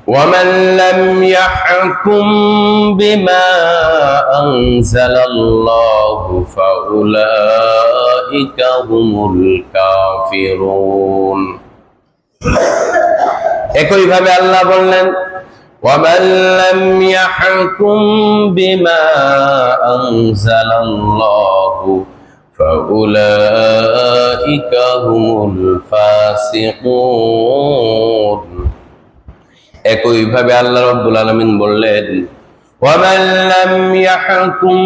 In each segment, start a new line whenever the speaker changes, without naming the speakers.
ومن لم يحكم بما أنزل الله فأولئك هم الكافرون। একই ভাবে আল্লাহ বললেন ومن لم يحكم بما أنزل الله فأولئك هم الفاسقون। একই ভাবে আল্লাহ রাব্বুল আলামিন বললেন ومن لم يحكم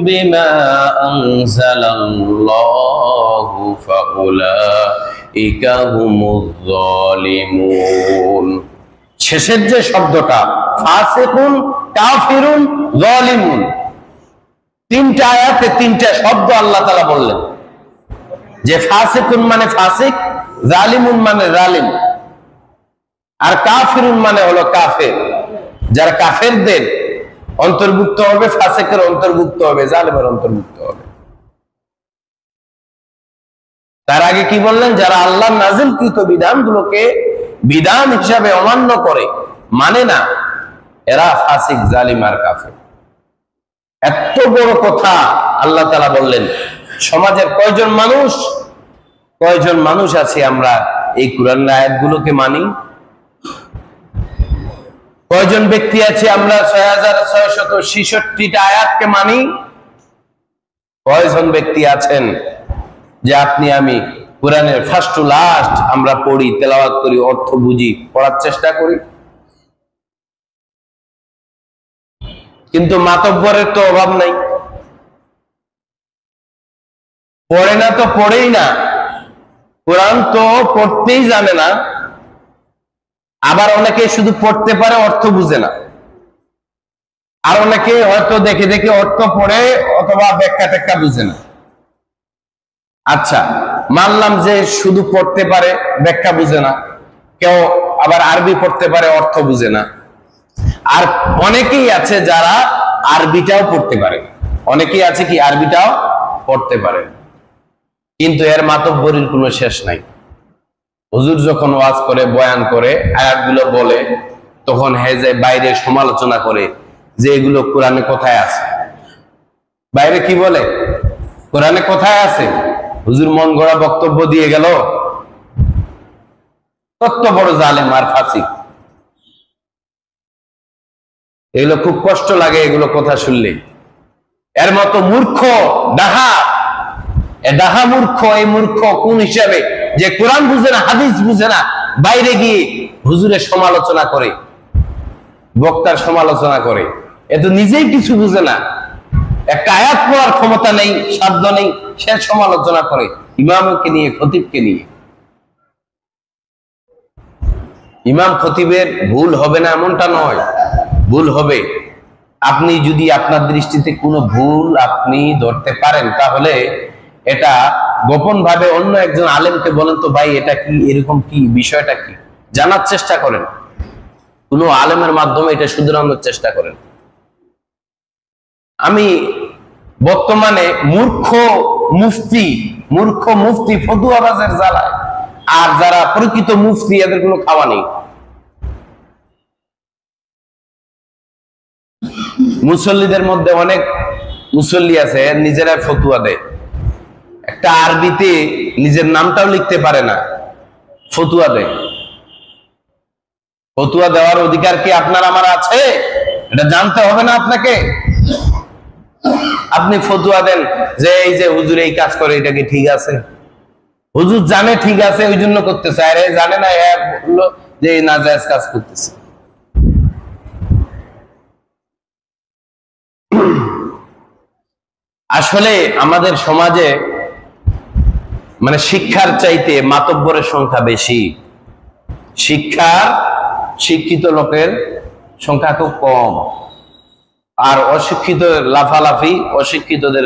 بما أنزل الله فأولئك هم الظالمون। শেষের যে শব্দটা ফাসিকুন, কাফিরুন, যালিমুন, তিনটা আয়াতে তিনটা শব্দ আল্লাহ তাআলা বললেন যে ফাসিকুন মানে ফাসিক, জালিমুন মানে জালিম, আর কাফিরুন মানে হলো কাফের। যারা কাফেরদের অন্তর্ভুক্ত হবে, ফাসিকের অন্তর্ভুক্ত হবে, জালিমের অন্তর্ভুক্ত হবে। তার আগে কি বললেন? যারা আল্লাহর নাযিলকৃত বিধানগুলোকে বিধান হিসাবে অমান্য করে, মানে না, এরা ফাসিক, জালিম আর কাফের। এত বড় কথা আল্লাহ তাআলা বললেন। সমাজের কয়জন মানুষ আছে আমরা এই কোরআনের আয়াতগুলোকে মানি? কয়জন ব্যক্তি আছে আমরা 6666টা আয়াতকে মানি? কয়জন ব্যক্তি আছেন যে আপনি আমি কোরআনের ফার্স্ট টু লাস্ট আমরা পড়ি, তেলাওয়াত করি, অর্থ বুঝি, পড়ার চেষ্টা করি? কিন্তু মাতব্বরের তো অভাব নাই। পড়ে না তো পড়েই না, কোরআন তো পড়তেই জানে না। আবার অনেকে শুধু পড়তে পারে, অর্থ বুঝে না। আর অনেকে হয়তো দেখে দেখে অর্থ পড়ে অথবা ব্যাখ্যা ট্যাখ্যা বুঝে না। আচ্ছা, মানলাম যে শুধু পড়তে পারে, ব্যাখ্যা বুঝে না। কেউ আবার আরবি পড়তে পারে, অর্থ বুঝে না। আর অনেকেই আছে যারা আরবিটাও পড়তে পারে। অনেকেই আছে কি আরবিটাও পড়তে পারে, কিন্তু এর মাতব্বরির কোনো শেষ নাই। হুজুর যখন ওয়াজ করে, বয়ান করে, আয়াতগুলো বলে, তখন যায় বাইরে সমালোচনা করে যে এগুলো কোরআনে কোথায় আছে। বাইরে কি বলে? কোরআনে কোথায় আছে? হুজুর মন গড়া বক্তব্য দিয়ে গেল। কত বড় জালেম আর ফাসিক! এগুলো খুব কষ্ট লাগে এগুলো কথা শুনলে। এর মতো মূর্খ, ডাহা মূর্খ, এই মূর্খ কোন হিসাবে যে কোরআন বুঝে না, হাদিস বুঝে না, বাইরে গিয়ে হুজুরের সমালোচনা করে, বক্তার সমালোচনা করে। এ তো নিজেই কিছু বুঝে না, একটা আয়াত পড়ার ক্ষমতা নেই, সাধ্য নেই, সে সমালোচনা করে ইমামকে নিয়ে, খতিবকে নিয়ে। ইমাম খতিবের ভুল হবে না এমনটা নয়, ভুল হবে। আপনি যদি আপনার দৃষ্টিতে কোনো ভুল আপনি ধরতে পারেন, তাহলে এটা গোপন ভাবে অন্য একজন আলেমকে বলেন তো, ভাই এটা কি, এরকম কি, বিষয়টা কি, জানার চেষ্টা করেন। কোন আলেমের মাধ্যমে এটা শুধরানোর চেষ্টা করেন। আমি বর্তমানে মূর্খ মুফতি ফতুয়াবাজের জ্বালায়, আর যারা প্রকৃত মুফতি এদের কোনো খাওয়া নেই। মুসল্লিদের মধ্যে অনেক মুসল্লি আছে নিজেরা ফতুয়া দেয়, একটা আরবিতে নিজের নামটাও লিখতে পারে না, ফতুয়া দেয়। ফতুয়া দেওয়ার অধিকার কি আপনার আমার আছে? এটা জানতে হবে না আপনাকে? আপনি ফতুয়া দেন যে এই যে হুজুর এই কাজ করে, এটা কি ঠিক আছে? হুজুর জানে ঠিক আছে, ওই জন্য করতেছে, আরে জানে না, বললো যে নাজায়েজ কাজ করতেছে। আসলে আমাদের সমাজে মানে শিক্ষার চাইতে মাতব্বরের সংখ্যা বেশি। শিক্ষিত লোকের সংখ্যা খুব কম, আর অশিক্ষিত লাফালাফি, অশিক্ষিতদের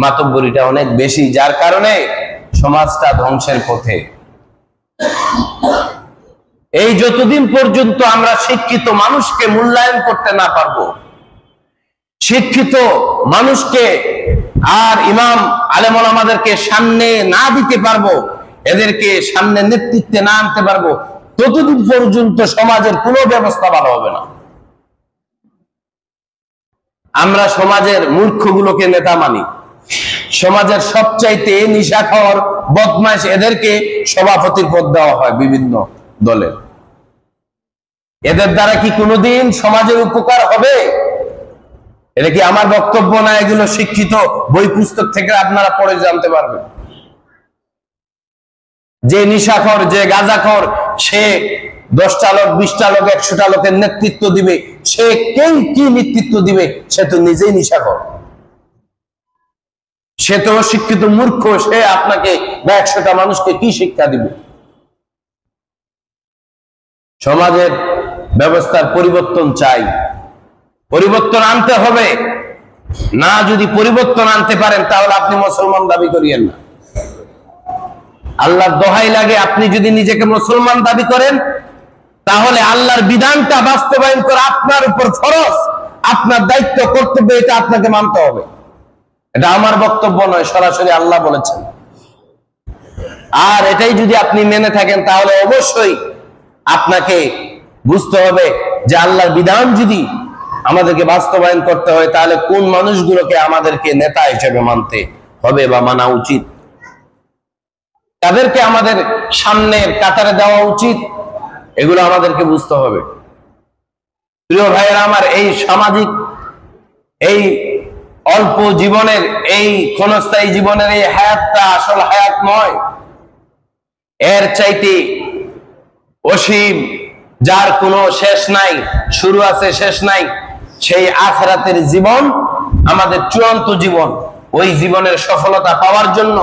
মাতব্বরিটা অনেক বেশি, যার কারণে সমাজটা ধ্বংসের পথে। এই যতদিন পর্যন্ত আমরা শিক্ষিত মানুষকে মূল্যায়ন করতে না পারবো, শিক্ষিত মানুষকে আর ইমাম আলেম ওলামাদেরকে সামনে না দিতে পারবো, এদেরকে সামনে নেতৃত্বে না আনতে পারবো, ততদিন পর্যন্ত সমাজের কোনো ব্যবস্থা ভালো হবে না। আমরা সমাজের মূর্খগুলোকে নেতা মানি, সমাজের সবচাইতে নিশাখর বদমাইশ এদেরকে সভাপতির পদ দেওয়া হয় বিভিন্ন দলের। এদের দ্বারা কি কোনোদিন সমাজের উপকার হবে? এটা কি আমার বক্তব্য না, এগুলো শিক্ষিত বই পুস্তক থেকে আপনারা পড়ে জানতে পারবেন। যে নিশাখর, যে গাঁজাখর, সে 10টা লোক, 20টা লোক, 100টা লোকের নেতৃত্ব দিবে, সে কেউ কি নেতৃত্ব দিবে? সে তো নিজেই নিশাখর, সে তো শিক্ষিত মূর্খ, সে আপনাকে বা 100টা মানুষকে কি শিক্ষা দিবে? সমাজের ব্যবস্থার পরিবর্তন চাই, পরিবর্তন আনতে হবে। না যদি পরিবর্তন আনতে পারেন তাহলে আপনি মুসলমান দাবি করিয়েন না। আল্লাহর দোহাই লাগে, আপনি যদি নিজেকে মুসলমান দাবি করেন তাহলে আল্লাহর বিধানটা বাস্তবায়ন করা আপনার উপর ফরজ, আপনার দায়িত্ব, কর্তব্য, এটা আপনাকে মানতে হবে। এটা আমার বক্তব্য নয়, সরাসরি আল্লাহ বলেছেন। আর এটাই যদি আপনি মেনে থাকেন তাহলে অবশ্যই আপনাকে বুঝতে হবে যে আল্লাহর বিধান যদি আমাদেরকে বাস্তবায়ন করতে হয় তাহলে কোন মানুষগুলোকে আমাদেরকে নেতা হিসেবে মানতে হবে বা মানা উচিত, তাদেরকে আমাদের সামনের কাতারে দেওয়া উচিত, এগুলো আমাদেরকে বুঝতে হবে। প্রিয় ভাইয়েরা আমার, এই সামাজিক, এই অল্প জীবনের, এই ক্ষণস্থায়ী জীবনের এই হায়াতটা আসল হায়াত নয়। এর চাইতে অসীম, যার কোনো শেষ নাই, শুরু আছে শেষ নাই, সেই আখিরাতের জীবন আমাদের চূড়ান্ত জীবন। ওই জীবনের সফলতা পাওয়ার জন্য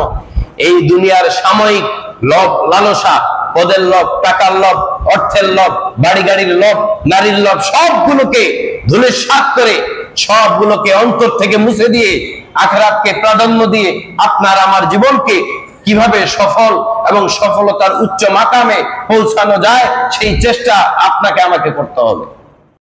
এই দুনিয়ার সাময়িক লোভ লালসা, পদের লোভ, টাকার লোভ, অর্থের লোভ, বাড়ি গাড়ির লোভ, নারীর লোভ, সবগুলোকে ধূলিসাৎ করে, সবগুলোকে অন্তর থেকে মুছে দিয়ে আখিরাতকে প্রাধান্য দিয়ে আপনার আমার জীবনকে কিভাবে সফল এবং সফলতার উচ্চ মাকামে পৌঁছানো যায় সেই চেষ্টা আপনাকে আমাকে করতে হবে।